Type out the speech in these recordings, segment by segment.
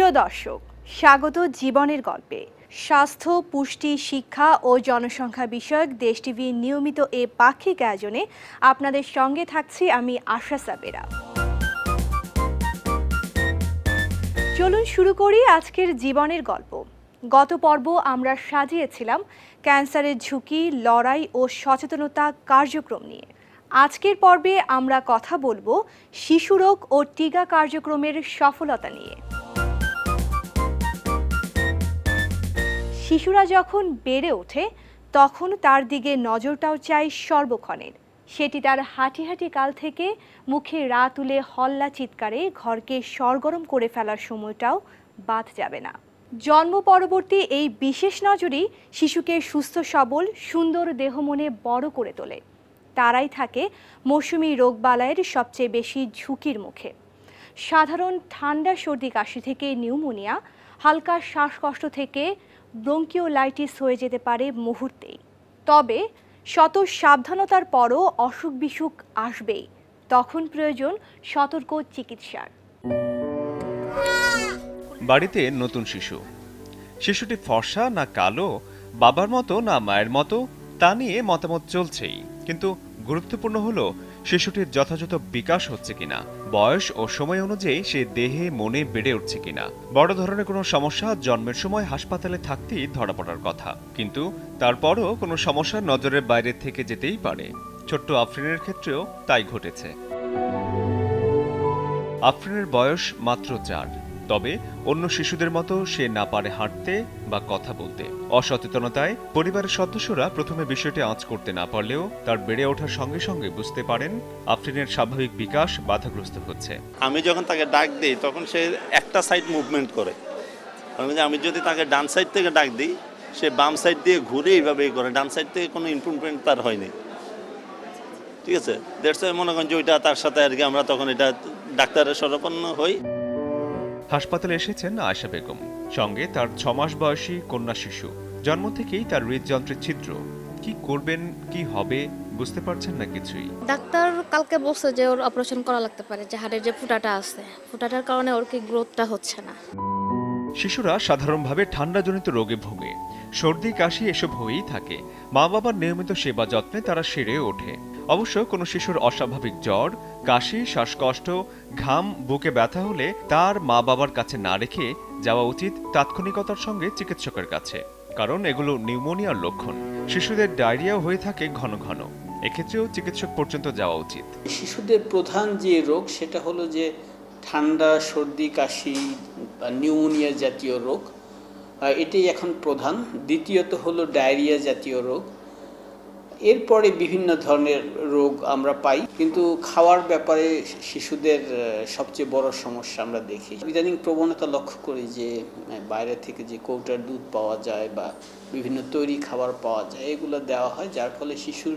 প্রিয় দর্শক, স্বাগত জীবনের গল্পে। স্বাস্থ্য, পুষ্টি, শিক্ষা ও জনসংখ্যা বিষয়ক দেশ টিভির নিয়মিত এ পাক্ষিক আয়োজনে আপনাদের সঙ্গে থাকছি আমি আশা সাবেরা। চলুন শুরু করি আজকের জীবনের গল্প। গত পর্ব আমরা সাজিয়েছিলাম ক্যান্সারের ঝুঁকি, লড়াই ও সচেতনতা কার্যক্রম নিয়ে। আজকের পর্বে আমরা কথা বলবো শিশুরোগ ও টিকা কার্যক্রমের সফলতা নিয়ে। শিশুরা যখন বেড়ে ওঠে তখন তার দিকে নজরটাও চাই সর্বক্ষণের। সেটি তার হাঁটি হাঁটি কাল থেকে মুখে রাত তুলে হল্লা চিৎকারে ঘরকে সরগরম করে ফেলার সময়টাও বাদ যাবে না। জন্ম পরবর্তী এই বিশেষ নজরই শিশুকে সুস্থ সবল, সুন্দর দেহ মনে বড় করে তোলে। তারাই থাকে মৌসুমী রোগবালাইয়ের সবচেয়ে বেশি ঝুঁকির মুখে। সাধারণ ঠান্ডা, সর্দি, কাশি থেকে নিউমোনিয়া, হালকা শ্বাসকষ্ট থেকে ব্রঙ্কিওলাইটিস হয়ে যেতে পারে মুহূর্তেই। তবে শত সাবধানতার পরও অসুখ বিসুখ আসবেই। তখন প্রয়োজন সতর্ক চিকিৎসার। বাড়িতে নতুন শিশুটি ফর্সা না কালো, বাবার মতো না মায়ের মতো, তা নিয়ে মতামত চলছেই। কিন্তু গুরুত্বপূর্ণ হলো শিশুটির যথাযথ বিকাশ হচ্ছে কিনা, বয়স ও সময় অনুযায়ী সে দেহে মনে বেড়ে উঠছে কিনা। বড় ধরনের কোনো সমস্যা জন্মের সময় হাসপাতালে থাকতেই ধরা পড়ার কথা, কিন্তু তারপরও কোনো সমস্যা নজরের বাইরে থেকে যেতেই পারে। ছোট্ট আফরিনের ক্ষেত্রেও তাই ঘটেছে। আফরিনের বয়স মাত্র 4, তবে অন্য শিশুদের মতো সে না পারে হাঁটতে বা কথা বলতে। অসচেতনতায় পরিবারের সদস্যরা প্রথমে বিষয়টি আঁচ করতে না পারলেও তার বেড়ে ওঠার সঙ্গে সঙ্গে বুঝতে পারেন আফরিনের স্বাভাবিক বিকাশ বাধাগ্রস্ত হচ্ছে। আমি যখন তাকে ডাক দিই তখন সে একটা সাইড মুভমেন্ট করে। আমি যদি তাকে ডান সাইড থেকে ডাক দিই, সে বাম সাইড দিয়ে ঘুরে এইভাবেই করে। ডান সাইড থেকে কোনো ইমপ্রুভমেন্ট তার হয়নি। ঠিক আছে, দ্যাটস ওয়াই মনে করেন যে ওইটা তার সাথে আর কি আমরা তখন এটা ডাক্তারের শরণাপন্ন হই। হাসপাতালে এসেছেন আয়েশা বেগম, সঙ্গে তার 6 মাস বয়সী কন্যা শিশু। জন্ম থেকেই তার হৃদযন্ত্রের ছিদ্র। কি করবেন, কি হবে বুঝতে পারছেন না কিছুই। ডাক্তার কালকে বলছে যে ওর অপারেশন করা লাগতে পারে, যে হাড়ের যে ফুটাটা আছে, ফুটাটার কারণে ওর কি গ্রোথটা হচ্ছে না। শিশুরা সাধারণভাবে ঠান্ডাজনিত রোগে ভোগে, সর্দি কাশি এসব হয়েই থাকে। মা বাবার নিয়মিত সেবা যত্নে তারা সেরে ওঠে। অবশ্য কোনো শিশুর অস্বাভাবিক জ্বর, কাশি, শ্বাসকষ্ট, ঘাম, বুকে ব্যথা হলে তার মা বাবার কাছে না রেখে যাওয়া উচিত তাৎক্ষণিকতার সঙ্গে চিকিৎসকের কাছে, কারণ এগুলো নিউমোনিয়ার লক্ষণ। শিশুদের ডায়রিয়াও হয়ে থাকে ঘন ঘন, এক্ষেত্রেও চিকিৎসক পর্যন্ত যাওয়া উচিত। শিশুদের প্রধান যে রোগ সেটা হলো যে ঠান্ডা, সর্দি, কাশি বা নিউমোনিয়া জাতীয় রোগ, এটাই এখন প্রধান। দ্বিতীয়ত হলো ডায়রিয়া জাতীয় রোগ। এরপরে বিভিন্ন ধরনের রোগ আমরা পাই, কিন্তু খাওয়ার ব্যাপারে শিশুদের সবচেয়ে বড় সমস্যা আমরা দেখি। ইদানিং প্রবণতা লক্ষ্য করি যে বাইরে থেকে যে কৌটার দুধ পাওয়া যায় বা বিভিন্ন তৈরি খাবার পাওয়া যায়, এগুলো দেওয়া হয়, যার ফলে শিশুর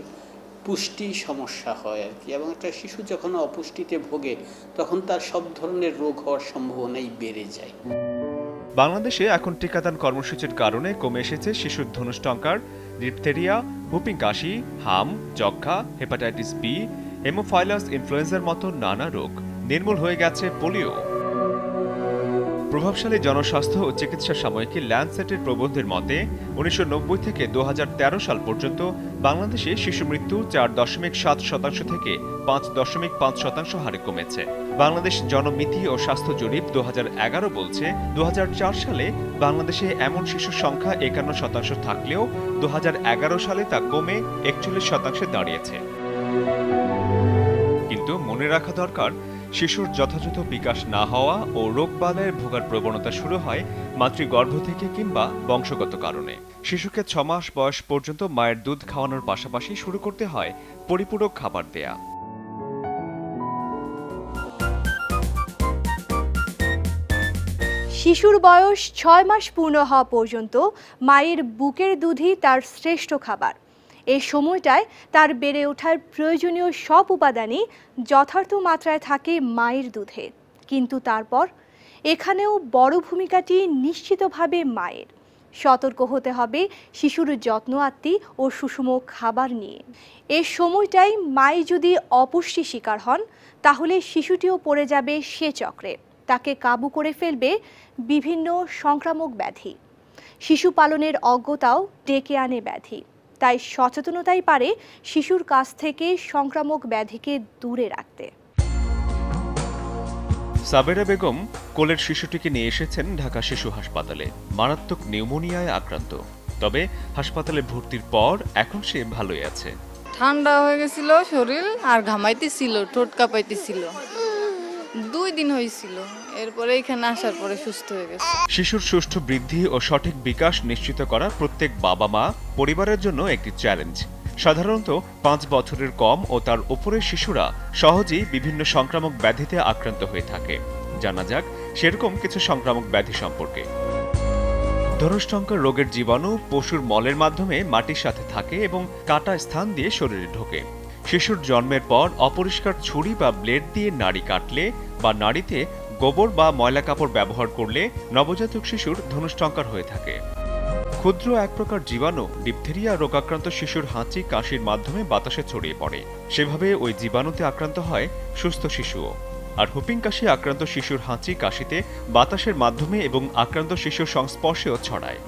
পুষ্টি সমস্যা হয় আর কি। এবং একটা শিশু যখন অপুষ্টিতে ভোগে তখন তার সব ধরনের রোগ হওয়ার সম্ভাবনাই বেড়ে যায়। বাংলাদেশে এখন টিকাদান কর্মসূচির কারণে কমে এসেছে শিশুর ধনুষ্টঙ্কার, ডিপথেরিয়া, হুপিং কাশি, হাম, যক্ষ্মা, হেপাটাইটিস বি, হেমোফাইলাস ইনফ্লুয়েঞ্জার মতো নানা রোগ। নির্মূল হয়ে গেছে পোলিও। প্রভাবশালী জনস্বাস্থ্য ও চিকিৎসা সাময়িকী ল্যান্ডসেটের প্রবন্ধের মতে 1990 থেকে 2013 সাল পর্যন্ত বাংলাদেশে শিশু মৃত্যু 4.7% থেকে 5.5% হারে কমেছে। বাংলাদেশ জনমিতি ও স্বাস্থ্য জরিপ 2011 বলছে 2004 সালে বাংলাদেশে এমন শিশুর সংখ্যা 51% থাকলেও 2011 সালে তা কমে 41% দাঁড়িয়েছে। কিন্তু মনে রাখা দরকার, শিশুর যথাযথ বিকাশ না হওয়া ও রোগবালাইয়ের ভোগার প্রবণতা শুরু হয় মাতৃগর্ভ থেকে কিংবা বংশগত কারণে। শিশুকে 6 মাস বয়স পর্যন্ত মায়ের দুধ খাওয়ানোর পাশাপাশি শুরু করতে হয় পরিপূরক খাবার দেয়া। শিশুর বয়স 6 মাস পূর্ণ হওয়া পর্যন্ত মায়ের বুকের দুধই তার শ্রেষ্ঠ খাবার। এই সময়টায় তার বেড়ে ওঠার প্রয়োজনীয় সব উপাদানই যথার্থ মাত্রায় থাকে মায়ের দুধে। কিন্তু তারপর এখানেও বড় ভূমিকাটি নিশ্চিতভাবে মায়ের। সতর্ক হতে হবে শিশুর যত্ন আত্তি ও সুষম খাবার নিয়ে। এই সময়টাই মাই যদি অপুষ্টি শিকার হন তাহলে শিশুটিও পড়ে যাবে সে চক্রে। তাকে কাবু করে ফেলবে বিভিন্ন সংক্রামক ব্যাধি। শিশু পালনের অজ্ঞতাও ডেকে আনে ব্যাধি। তাই সচেতনতাই পারে শিশুর কাছ থেকে সংক্রামক ব্যাধিকে দূরে রাখতে। সাবেরা বেগম কোলের শিশুটিকে নিয়ে এসেছেন ঢাকা শিশু হাসপাতালে। মারাত্মক নিউমোনিয়ায় আক্রান্ত, তবে হাসপাতালে ভর্তির পর এখন সে ভালোই আছে। ঠান্ডা হয়ে গেছিল শরীর, আর ঘামাইতেছিল, ঠোঁট কাঁপাইতেছিল, 2 দিন হয়েছিল। এরপরে এখানে আসার পরে সুস্থ হয়ে গেছে। শিশুর সুষ্ঠু বৃদ্ধি ও সঠিক বিকাশ নিশ্চিত করা প্রত্যেক বাবা মা পরিবারের জন্য একটি চ্যালেঞ্জ। সাধারণত 5 বছরের কম ও তার উপরের শিশুরা সহজেই বিভিন্ন সংক্রামক ব্যাধিতে আক্রান্ত হয়ে থাকে। জানা যাক সেরকম কিছু সংক্রামক ব্যাধি সম্পর্কে। ধনুষ্টঙ্কার রোগের জীবাণু পশুর মলের মাধ্যমে মাটির সাথে থাকে এবং কাটা স্থান দিয়ে শরীরে ঢোকে। শিশুর জন্মের পর অপরিষ্কার ছুরি বা ব্লেড দিয়ে নাড়ি কাটলে বা নাড়িতে গোবর বা ময়লা কাপড় ব্যবহার করলে নবজাতক শিশুর ধনুষ্টঙ্কার হয়ে থাকে। ক্ষুদ্র এক প্রকার জীবাণু ডিপথেরিয়া রোগাক্রান্ত শিশুর হাঁচি কাশির মাধ্যমে বাতাসে ছড়িয়ে পড়ে। সেভাবে ওই জীবাণুতে আক্রান্ত হয় সুস্থ শিশুও। আর হুপিং কাশি আক্রান্ত শিশুর হাঁচি কাশিতে বাতাসের মাধ্যমে এবং আক্রান্ত শিশুর সংস্পর্শেও ছড়ায়।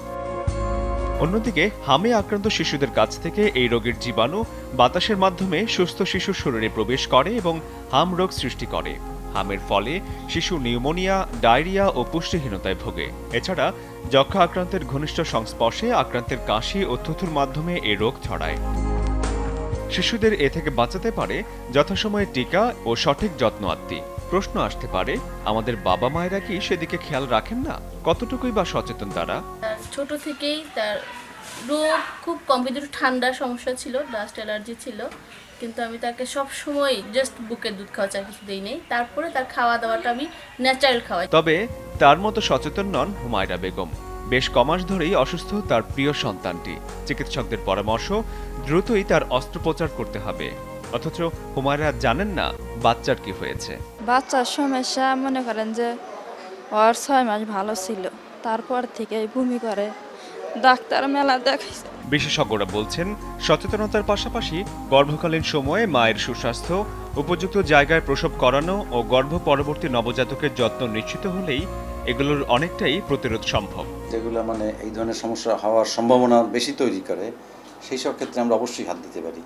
অন্যদিকে হামে আক্রান্ত শিশুদের কাছ থেকে এই রোগের জীবাণু বাতাসের মাধ্যমে সুস্থ শিশুর শরীরে প্রবেশ করে এবং হাম রোগ সৃষ্টি করে। হামের ফলে শিশু নিউমোনিয়া, ডায়রিয়া ও পুষ্টিহীনতায় ভোগে। এছাড়া যক্ষা আক্রান্তের ঘনিষ্ঠ সংস্পর্শে আক্রান্তের কাশি ও থুথুর মাধ্যমে এই রোগ ছড়ায়। শিশুদের এ থেকে বাঁচাতে পারে যথাসময়ে টিকা ও সঠিক যত্ন আত্তি। প্রশ্ন আসতে পারে, আমাদের বাবা মায়েরা কি সেদিকে খেয়াল রাখেন না? কতটুকুই বা সচেতন তারা? ছোট থেকেই তার রোগ খুব কম, কিন্তু ঠান্ডার সমস্যা ছিল, ডাস্ট অ্যালার্জি ছিল, কিন্তু আমি তাকে সব সময় জাস্ট বুকের দুধ খাওয়া চাই, কিছু দেই নেই। তারপরে তার খাওয়া দাওয়াটা আমি ন্যাচারাল খাওয়াই। তবে তার মতো সচেতন নন হুমায়রা বেগম। বেশ কমাস ধরেই অসুস্থ তার প্রিয় সন্তানটি। চিকিৎসকদের পরামর্শ, দ্রুতই তার অস্ত্রোপচার করতে হবে। অথচ হুমায়রা জানেন না বাচ্চার কি হয়েছে। বাচ্চার সমস্যা মনে করেন যে ওর 6 মাস ভালো ছিল, তারপর থেকে বমি করে, ডাক্তার মেলা দেখাইছে। বিশেষজ্ঞরা বলছেন, সচেতনতার পাশাপাশি গর্ভকালীন সময়ে মায়ের সুস্বাস্থ্য, উপযুক্ত জায়গায় প্রসব করানো ও গর্ভ পরবর্তী নবজাতকের যত্ন নিশ্চিত হলেই এগুলোর অনেকটাই প্রতিরোধ সম্ভব। যেগুলো মানে এই ধরনের সমস্যা হওয়ার সম্ভাবনা বেশি তৈরি করে, সেই সব ক্ষেত্রে আমরা অবশ্যই হাত দিতে পারি।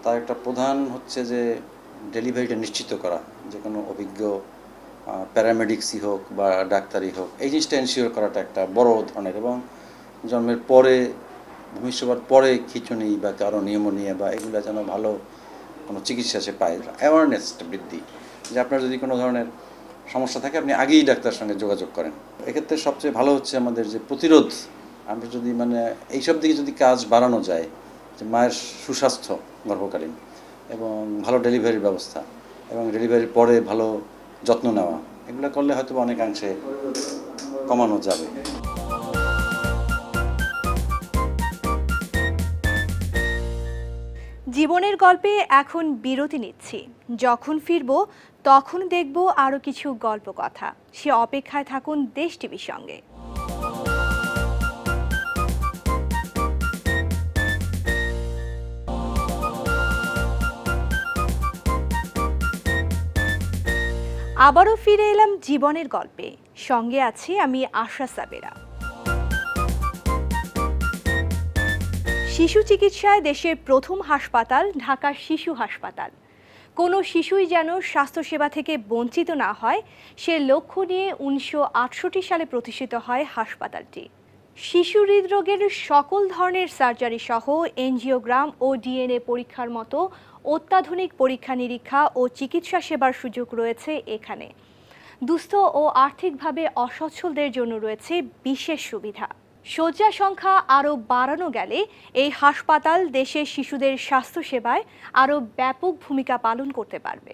তার একটা প্রধান হচ্ছে যে ডেলিভারিটা নিশ্চিত করা, যে কোনো অভিজ্ঞ প্যারামেডিক্সই হোক বা ডাক্তারই হোক, এই জিনিসটা এনশিওর করাটা একটা বড় ধরনের। এবং জন্মের পরে, ভূমিষ্ঠবার পরে খিঁচুনি বা কারো নিউমোনিয়া বা এগুলো যেন ভালো কোনো চিকিৎসা সে পায়, অ্যাওয়ারনেসটা বৃদ্ধি, যে আপনার যদি কোনো ধরনের সমস্যা থাকে আপনি আগেই ডাক্তারের সঙ্গে যোগাযোগ করেন। এক্ষেত্রে সবচেয়ে ভালো হচ্ছে আমাদের যে প্রতিরোধ, আমরা যদি মানে এইসব দিকে যদি কাজ বাড়ানো যায়, যে মায়ের সুস্বাস্থ্য গর্ভকালীন এবং ভালো ডেলিভারির ব্যবস্থা এবং ডেলিভারির পরে ভালো যত্ন নেওয়া, এগুলো করলে হয়তো অনেকাংশে কমানো যাবে। জীবনের গল্পে এখন বিরতি নিচ্ছি। যখন ফিরব তখন দেখব আরও কিছু গল্প কথা। সে অপেক্ষায় থাকুন দেশ টিভির সঙ্গে। আবারও ফিরে এলাম জীবনের গল্পে। সঙ্গে আছি আমি আশা সাবেরা। শিশু চিকিৎসায় দেশের প্রথম হাসপাতাল ঢাকা শিশু হাসপাতাল। কোনো শিশুই যেন স্বাস্থ্যসেবা থেকে বঞ্চিত না হয়, সে লক্ষ্য নিয়ে 1968 সালে প্রতিষ্ঠিত হয় হাসপাতালটি। শিশু হৃদরোগের সকল ধরনের সার্জারি সহ এনজিওগ্রাম ও ডিএনএ পরীক্ষার মতো অত্যাধুনিক পরীক্ষা নিরীক্ষা ও চিকিৎসা সেবার সুযোগ রয়েছে এখানে। দুস্থ ও আর্থিকভাবে অসচ্ছলদের জন্য রয়েছে বিশেষ সুবিধা। শয্যা সংখ্যা আরও বাড়ানো গেলে এই হাসপাতাল দেশের শিশুদের স্বাস্থ্যসেবায় আরও ব্যাপক ভূমিকা পালন করতে পারবে।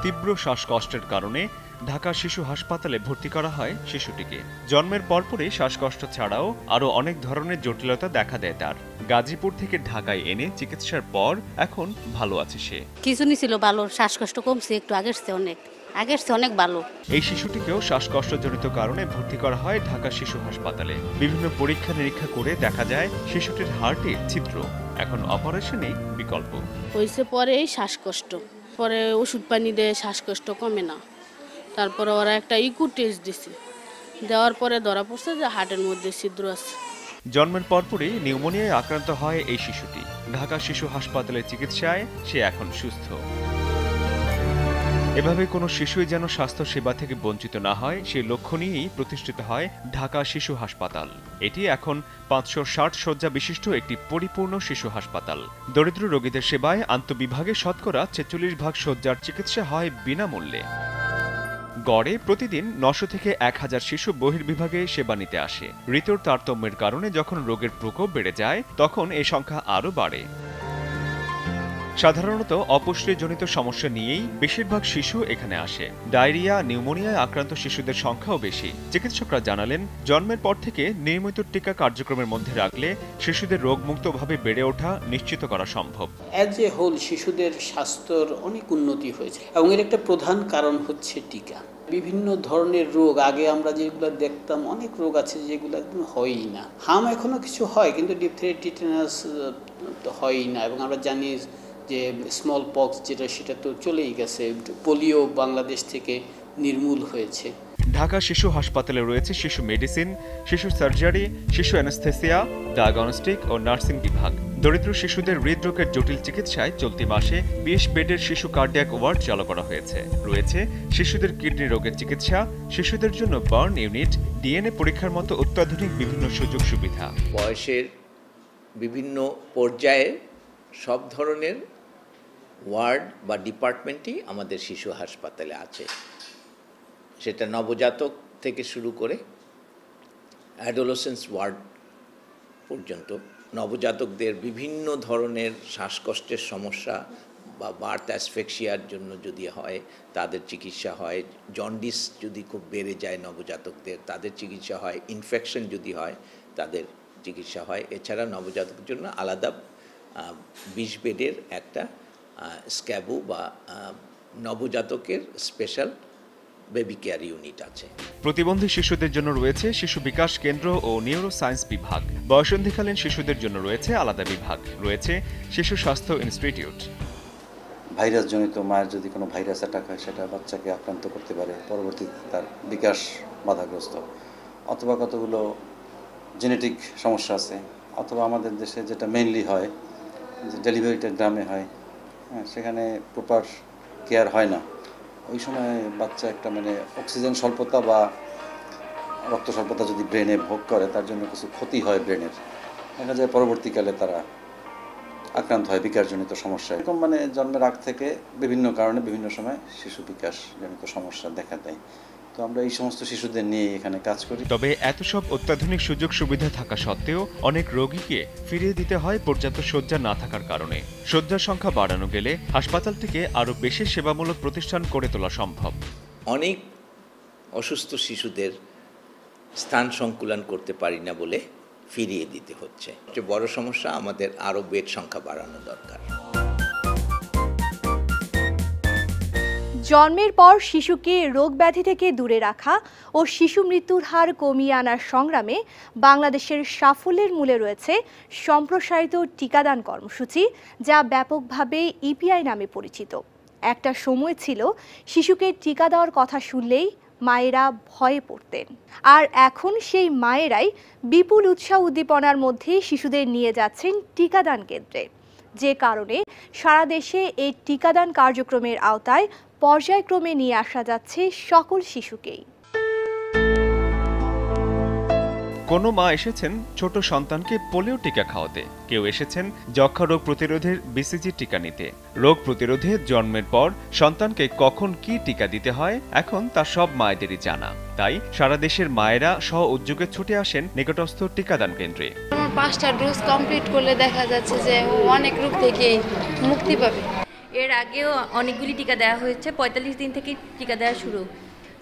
তীব্র শ্বাসকষ্টের কারণে ঢাকা শিশু হাসপাতালে ভর্তি করা হয় শিশুটিকে। জন্মের পরপরই শ্বাসকষ্ট ছাড়াও আরও অনেক ধরনের জটিলতা দেখা দেয় তার। গাজীপুর থেকে ঢাকায় এনে চিকিৎসার পর এখন ভালো আছে সে। খিঁচুনি ছিল ভালো, শ্বাসকষ্ট কমছে একটু, আগের চেয়ে অনেক ভালো। এই শিশুটিকেও শ্বাসকষ্টজনিত কারণে ভর্তি করা হয় ঢাকা শিশু হাসপাতালে। বিভিন্ন পরীক্ষা নিরীক্ষা করে দেখা যায় শিশুটির হার্টে ছিদ্র। এখন অপারেশনই বিকল্প। হয়েছে পরে শ্বাসকষ্ট, পরে ওষুধ পানি দেয়, শ্বাসকষ্ট কমে না। তারপরে ওরা একটা ইকো টেস্ট দিছে, দেওয়ার পরে ধরা পড়ছে যে হার্টের মধ্যে ছিদ্র আছে। জন্মের পরপরই নিউমোনিয়ায় আক্রান্ত হয় এই শিশুটি। ঢাকা শিশু হাসপাতালের চিকিৎসায় সে এখন সুস্থ। এভাবে কোনো শিশুই যেন স্বাস্থ্য সেবা থেকে বঞ্চিত না হয় সেই লক্ষ্য নিয়েই প্রতিষ্ঠিত হয় ঢাকা শিশু হাসপাতাল। এটি এখন 560 শয্যা বিশিষ্ট একটি পরিপূর্ণ শিশু হাসপাতাল। দরিদ্র রোগীদের সেবায় আন্তঃবিভাগে শতকরা 46% শয্যার চিকিৎসা হয় বিনামূল্যে। গড়ে প্রতিদিন 900 থেকে 1000 শিশু বহির্বিভাগে সেবা নিতে আসে। ঋতুর তারতম্যের কারণে যখন রোগের প্রকোপ বেড়ে যায় তখন এই সংখ্যা আরও বাড়ে। সাধারণত অপুষ্টিজনিত সমস্যা নিয়েই বেশিরভাগ শিশু এখানে আসে। ডায়রিয়া, নিউমোনিয়ায় আক্রান্ত শিশুদের সংখ্যাও বেশি। চিকিৎসকরা জানালেন, জন্মের পর থেকে নিয়মিত টিকা কার্যক্রমের মধ্যে রাখলে শিশুদের রোগমুক্তভাবে বেড়ে ওঠা নিশ্চিত করা সম্ভব। অ্যাজ এ হোল শিশুদের স্বাস্থ্যর অনেক উন্নতি হয়েছে এবং এর একটা প্রধান কারণ হচ্ছে টিকা। বিভিন্ন ধরনের রোগ আগে আমরা যেগুলো দেখতাম, অনেক রোগ আছে যেগুলো একদম হয়ই না। হাম এখনো কিছু হয় কিন্তু ডিপথেরিয়া, টিটেনাস হয়ই না। এবং আমরা জানি যে স্মল পক্স যেটা, সেটা তো চলেই গেছে। পোলিও বাংলাদেশ থেকে নির্মূল হয়েছে। ঢাকা শিশু হাসপাতালে রয়েছে শিশু মেডিসিন, শিশু সার্জারি, শিশু অ্যানেস্থেসিয়া, ডায়াগনস্টিক ও নার্সিং বিভাগ। দরিদ্র শিশুদের হৃদরোগের জটিল চিকিৎসায় চলতি মাসে 20 বেডের শিশু কার্ডিয়াক ওয়ার্ড চালু করা হয়েছে। রয়েছে শিশুদের কিডনি রোগের চিকিৎসা, শিশুদের জন্য বার্ন ইউনিট, ডিএনএ পরীক্ষার মতো অত্যাধুনিক বিভিন্ন সুযোগ সুবিধা। বয়সের বিভিন্ন পর্যায়ে সব ধরনের ওয়ার্ড বা ডিপার্টমেন্টই আমাদের শিশু হাসপাতালে আছে। সেটা নবজাতক থেকে শুরু করে অ্যাডোলেসেন্স ওয়ার্ড পর্যন্ত। নবজাতকদের বিভিন্ন ধরনের শ্বাসকষ্টের সমস্যা বা বার্থ অ্যাসফেক্সিয়ার জন্য যদি হয় তাদের চিকিৎসা হয়। জন্ডিস যদি খুব বেড়ে যায় নবজাতকদের, তাদের চিকিৎসা হয়। ইনফেকশন যদি হয় তাদের চিকিৎসা হয়। এছাড়া নবজাতকের জন্য আলাদা 20 বেডের একটা স্ক্যাবু বা নবজাতকের স্পেশাল বেবি কেয়ার ইউনিট আছে। প্রতিবন্ধী শিশুদের জন্য রয়েছে শিশু বিকাশ কেন্দ্র ও নিউরো সায়েন্স বিভাগ। বয়সন্ধিকালীন শিশুদের জন্য রয়েছে আলাদা বিভাগ। রয়েছে শিশু স্বাস্থ্য ইনস্টিটিউট। ভাইরাসজনিত মায়ের যদি কোনো ভাইরাস অ্যাটাক হয় সেটা বাচ্চাকে আক্রান্ত করতে পারে, পরবর্তীতে তার বিকাশ বাধাগ্রস্ত। অথবা কতগুলো জেনেটিক সমস্যা আছে, অথবা আমাদের দেশে যেটা মেইনলি হয় যে ডেলিভারিটা গ্রামে হয়, সেখানে প্রপার কেয়ার হয় না। ওই সময় বাচ্চা একটা অক্সিজেন স্বল্পতা বা রক্ত স্বল্পতা যদি ব্রেনে ভোগ করে, তার জন্য কিছু ক্ষতি হয় ব্রেনের। দেখা যায় পরবর্তীকালে তারা আক্রান্ত হয় বিকাশজনিত সমস্যা। এরকম জন্মের আগ থেকে বিভিন্ন কারণে বিভিন্ন সময় শিশু বিকাশজনিত সমস্যা দেখা দেয়। তো আমরা এই সমস্ত শিশুদের নিয়ে এখানে কাজ করি। তবে এত সব অত্যাধুনিক সুযোগ সুবিধা থাকা সত্ত্বেও অনেক রোগীকে ফিরিয়ে দিতে হয় পর্যাপ্ত শয্যা না থাকার কারণে। শয্যার সংখ্যা বাড়ানো গেলে হাসপাতালটিকে আরও বেশি সেবামূলক প্রতিষ্ঠান করে তোলা সম্ভব। অনেক অসুস্থ শিশুদের স্থান সংকুলন করতে পারি না বলে ফিরিয়ে দিতে হচ্ছে। সবচেয়ে বড় সমস্যা, আমাদের আরও বেড সংখ্যা বাড়ানো দরকার। জন্মের পর শিশুকে রোগ ব্যাধি থেকে দূরে রাখা ও শিশু মৃত্যুর হার কমিয়ে আনার সংগ্রামে বাংলাদেশের সাফল্যের মূলে রয়েছে সম্প্রসারিত টিকাদান কর্মসূচি, যা ব্যাপকভাবে ইপিআই নামে পরিচিত। একটা সময় ছিল শিশুকে টিকা দেওয়ার কথা শুনলেই মায়েরা ভয়ে পড়তেন, আর এখন সেই মায়েরাই বিপুল উৎসাহ উদ্দীপনার মধ্যে শিশুদের নিয়ে যাচ্ছেন টিকাদান কেন্দ্রে, যে কারণে সারা দেশে এই টিকাদান কার্যক্রমের আওতায় পর্যায়ক্রমে নিয়ে আসা যাচ্ছে সকল শিশুকেই। কোনো মা এসেছেন ছোট সন্তানকে পোলিও টিকা খাওয়াতে, কেউ এসেছেন যক্ষা রোগ প্রতিরোধের বিসিজি টিকা নিতে। রোগ প্রতিরোধে জন্মের পর সন্তানকে কখন কি টিকা দিতে হয় এখন তা সব মায়েদেরই জানা। তাই সারা দেশের মায়েরা সহ উদ্যোগে ছুটে আসেন নিকটস্থ টিকাদান কেন্দ্রে। 5টা ডোজ কমপ্লিট করলে দেখা যাচ্ছে যে ও অনেক রোগ থেকে মুক্তি পাবে। এর আগেও অনেকগুলি টিকা দেওয়া হয়েছে, 45 দিন থেকে টিকা দেওয়া শুরু।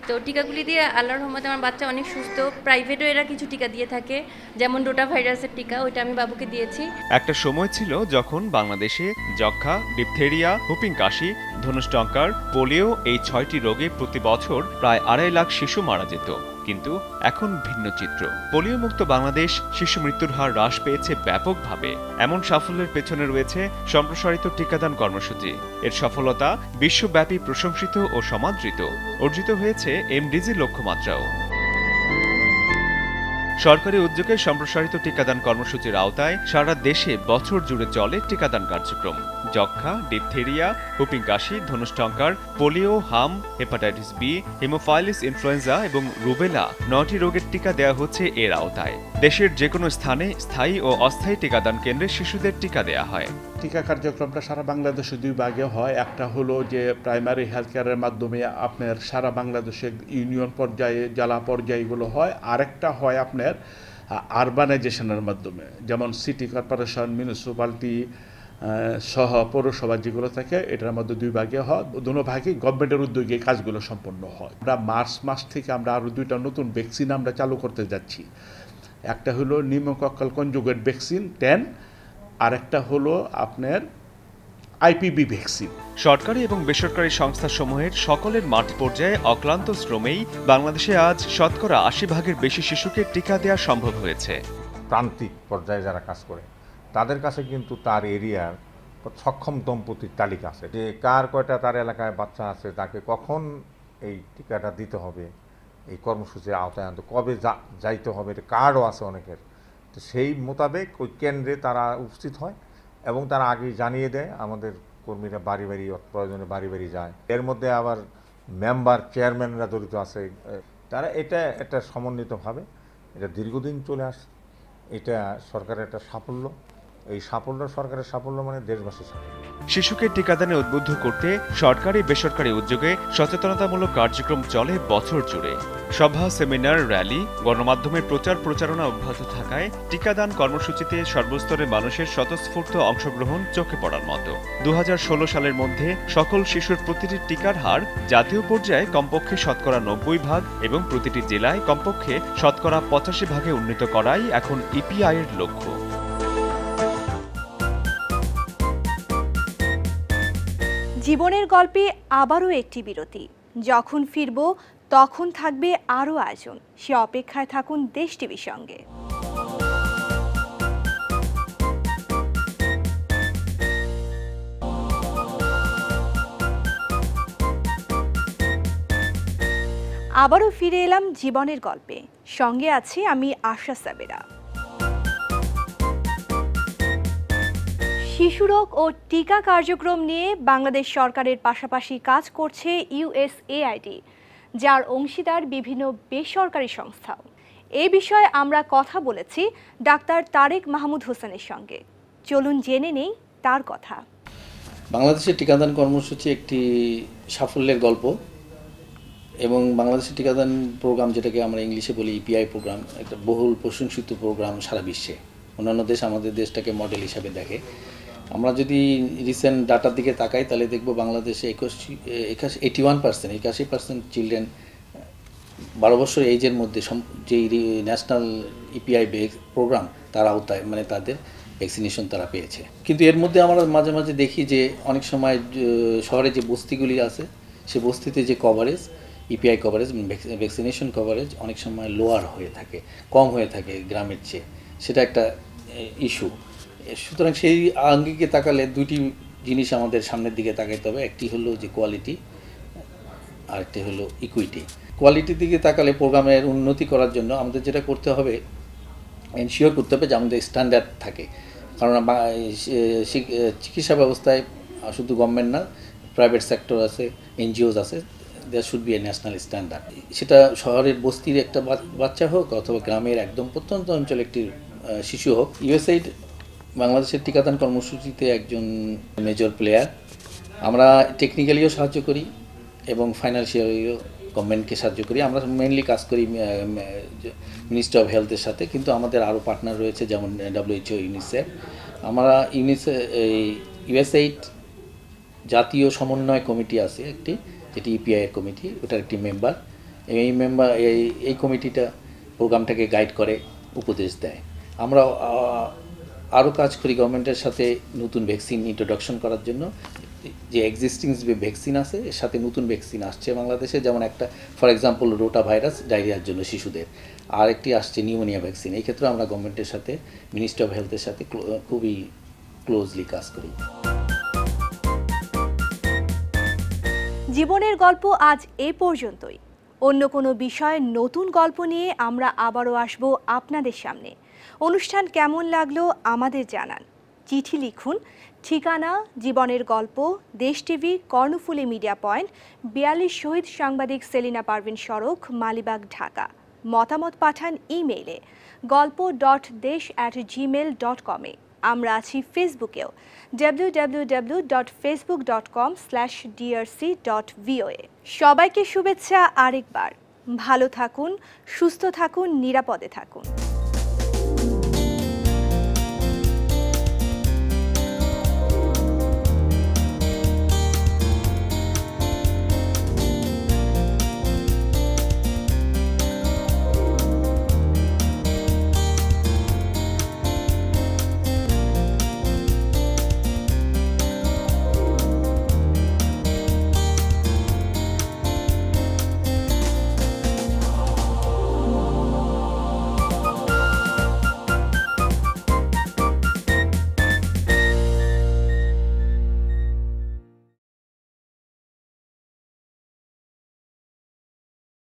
তো টিকাগুলি দিয়ে আল্লাহর রহমতে আমার বাচ্চা অনেক সুস্থ। প্রাইভেটও এরা কিছু টিকা দিয়ে থাকে, যেমন রোটা ভাইরাসের টিকা, ওইটা আমি বাবুকে দিয়েছি। একটা সময় ছিল যখন বাংলাদেশে যক্ষা, ডিপথেরিয়া, হুপিং কাশি, ধনুষ্টঙ্কার, পোলিও এই 6টি রোগে প্রতি বছর প্রায় 2.5 লাখ শিশু মারা যেত। কিন্তু এখন ভিন্ন চিত্র। পোলিওমুক্ত বাংলাদেশ, শিশু মৃত্যুর হার হ্রাস পেয়েছে ব্যাপকভাবে। এমন সাফল্যের পেছনে রয়েছে সম্প্রসারিত টিকাদান কর্মসূচি। এর সফলতা বিশ্বব্যাপী প্রশংসিত ও সমাদৃত। অর্জিত হয়েছে এমডিজি লক্ষ্যমাত্রাও। সরকারি উদ্যোগে সম্প্রসারিত টিকাদান কর্মসূচির আওতায় সারা দেশে বছর জুড়ে চলে টিকাদান কার্যক্রম। যক্ষ্মা, ডিপথেরিয়া, হুপিং কাশি, ধনুষ্টঙ্কার, পোলিও, হাম, হেপাটাইটিস বি, হিমোফাইলিস ইনফ্লুয়েঞ্জা এবং রুবেলা 9টি রোগের টিকা দেওয়া হচ্ছে এর আওতায়। দেশের যে কোনো স্থানে স্থায়ী ও অস্থায়ী টিকাদান কেন্দ্রে শিশুদের টিকা দেওয়া হয়। টিকা কার্যক্রমটা সারা বাংলাদেশে 2 ভাগে হয়। একটা হলো যে প্রাইমারি হেলথ কেয়ারের মাধ্যমে আপনার সারা বাংলাদেশে ইউনিয়ন পর্যায়ে, জেলা পর্যায়গুলো হয়। আরেকটা হয় আপনার আরবানাইজেশনের মাধ্যমে, যেমন সিটি কর্পোরেশন, মিউনিসিপ্যালিটি সহ পৌরসভা যেগুলো থাকে, এটার মধ্যে 2 ভাগে হয়। দুটো ভাগে গভর্নমেন্টের উদ্যোগে কাজগুলো সম্পন্ন হয়। আমরা মার্চ মাস থেকে আমরা আরও 2টা নতুন ভ্যাকসিন আমরা চালু করতে যাচ্ছি। একটা হলো নিউমোকক্কাল কনজুগেট ভ্যাকসিন 10, আরেকটা হলো আপনার আইপিভি ভ্যাকসিন। সরকারি এবং বেসরকারি সংস্থাসমূহের সকলের মাঠ পর্যায়ে অক্লান্ত শ্রমেই বাংলাদেশে আজ শতকরা 80% বেশি শিশুকে টিকা দেওয়া সম্ভব হয়েছে। প্রান্তিক পর্যায়ে যারা কাজ করে তাদের কাছে কিন্তু তার এরিয়ার সক্ষম দম্পতির তালিকা আছে, যে কার কয়টা তার এলাকায় বাচ্চা আছে, তাকে কখন এই টিকাটা দিতে হবে, এই কর্মসূচির আওতায় আনতে কবে যাইতে হবে, এটা কার্ডও আছে অনেকের। তো সেই মোতাবেক ওই কেন্দ্রে তারা উপস্থিত হয় এবং তারা আগেই জানিয়ে দেয়। আমাদের কর্মীরা বাড়ি বাড়ি প্রয়োজনে বাড়ি বাড়ি যায়। এর মধ্যে আবার মেম্বার, চেয়ারম্যানরা জড়িত আছে। তারা এটা একটা সমন্বিতভাবে এটা দীর্ঘদিন চলে আসে। এটা সরকারের একটা সাফল্য। এই সাফল্য সরকারের সাফল্য মানে দেশবাসীর সাফল্য। শিশুকে টিকাদানে উদ্বুদ্ধ করতে সরকারি বেসরকারি উদ্যোগে সচেতনতামূলক কার্যক্রম চলে বছর জুড়ে। সভা, সেমিনার, র্যালি, গণমাধ্যমের প্রচার প্রচারণা অব্যাহত থাকায় টিকাদান কর্মসূচিতে সর্বস্তরের মানুষের স্বতঃস্ফূর্ত অংশগ্রহণ চোখে পড়ার মতো। 2016 সালের মধ্যে সকল শিশুর প্রতিটি টিকার হার জাতীয় পর্যায়ে কমপক্ষে শতকরা 90% এবং প্রতিটি জেলায় কমপক্ষে শতকরা 85% উন্নীত করাই এখন ইপিআই এর লক্ষ্য। জীবনের গল্পে আবারও একটি বিরতি। যখন ফিরব তখন থাকবে আরও আয়োজন। সে অপেক্ষায় থাকুন দেশ টিভির সঙ্গে। আবারও ফিরে এলাম জীবনের গল্পে। সঙ্গে আছি আমি আশা সাবেরা। শিশুরোগ ও টিকা কার্যক্রম নিয়ে বাংলাদেশ সরকারের পাশাপাশি কাজ করছে ইউএসএআইডি, যার অংশীদার বিভিন্ন বেসরকারি সংস্থাও। এই বিষয়ে আমরা কথা বলেছি ডাক্তার তারেক মাহমুদ হোসেনের সঙ্গে। চলুন জেনে নেই তার কথা। বাংলাদেশের টিকাদান কর্মসূচি একটি সাফল্যের গল্প এবং বাংলাদেশের টিকাদান প্রোগ্রাম, যেটাকে আমরা ইংলিশে বলি ইপিআই প্রোগ্রাম, একটা বহুল প্রশংসিত প্রোগ্রাম সারা বিশ্বে। অন্যান্য দেশ আমাদের দেশটাকে মডেল হিসাবে দেখে। আমরা যদি রিসেন্ট ডাটার দিকে তাকাই তাহলে দেখব বাংলাদেশে 81% চিলড্রেন 12 বছর এইজের মধ্যে যেই ন্যাশনাল ইপিআই প্রোগ্রাম তার আওতায় মানে তাদের ভ্যাকসিনেশন তারা পেয়েছে। কিন্তু এর মধ্যে আমরা মাঝে মাঝে দেখি যে অনেক সময় শহরে যে বস্তিগুলি আছে সে বস্তিতে যে coverage, EPI coverage, vaccination coverage অনেক সময় লোয়ার হয়ে থাকে, কম হয়ে থাকে গ্রামের চেয়ে। সেটা একটা ইস্যু। সুতরাং সেই আঙ্গিকে তাকালে 2টি জিনিস আমাদের সামনের দিকে তাকাইতে হবে। একটি হলো যে কোয়ালিটি, আরেকটি হলো ইকুইটি। কোয়ালিটির দিকে তাকালে প্রোগ্রামের উন্নতি করার জন্য আমাদের যেটা করতে হবে, এনশিওর করতে হবে যে আমাদের স্ট্যান্ডার্ড থাকে। কারণ চিকিৎসা ব্যবস্থায় শুধু গভর্নমেন্ট না, প্রাইভেট সেক্টর আছে, এনজিওস আছে, there should be a national standard. সেটা শহরের বস্তির একটা বাচ্চা হোক অথবা গ্রামের একদম প্রত্যন্ত অঞ্চলে একটি শিশু হোক। ইউএসএইড বাংলাদেশের টিকাদান কর্মসূচিতে একজন মেজর প্লেয়ার। আমরা টেকনিক্যালিও সাহায্য করি এবং ফাইন্যান্সিয়ালিও গভর্নমেন্টকে সাহায্য করি। আমরা মেইনলি কাজ করি মিনিস্ট্রি অফ হেলথের সাথে, কিন্তু আমাদের আরও পার্টনার রয়েছে যেমন WHO, ইউনিসেফ। আমরা ইউএসএইড জাতীয় সমন্বয় কমিটি আছে একটি, যেটি ইপিআই এর কমিটি, ওটার একটি মেম্বার। এই কমিটিটা প্রোগ্রামটাকে গাইড করে, উপদেশ দেয়। আমরা আরও কাজ করি গভর্নমেন্টের সাথে নতুন ভ্যাকসিন ইন্ট্রোডাকশন করার জন্য। যে এক্সিস্টিং যে ভ্যাকসিন আছে এর সাথে নতুন ভ্যাকসিন আসছে বাংলাদেশে, যেমন একটা ফর এক্সাম্পল রোটা ভাইরাস ডায়রিয়ার জন্য শিশুদের, আর একটি আসছে নিউমোনিয়া ভ্যাকসিন। এই ক্ষেত্রে আমরা গভর্নমেন্টের সাথে মিনিস্ট্রি অফ হেলথের সাথে খুবই ক্লোজলি কাজ করি। জীবনের গল্প আজ এই পর্যন্তই। অন্য কোনো বিষয়ে নতুন গল্প নিয়ে আমরা আবারও আসব আপনাদের সামনে। অনুষ্ঠান কেমন লাগলো আমাদের জানান, চিঠি লিখুন। ঠিকানা জীবনের গল্প, দেশ টিভি, কর্ণফুলী মিডিয়া পয়েন্ট, 42 শহীদ সাংবাদিক সেলিনা পারভিন সড়ক, মালিবাগ, ঢাকা। মতামত পাঠান ইমেইলে galpo.desh@gmail.com এ। আমরা আছি ফেসবুকেও www.facebook.com/drc.voa। সবাইকে শুভেচ্ছা আরেকবার। ভালো থাকুন, সুস্থ থাকুন, নিরাপদে থাকুন।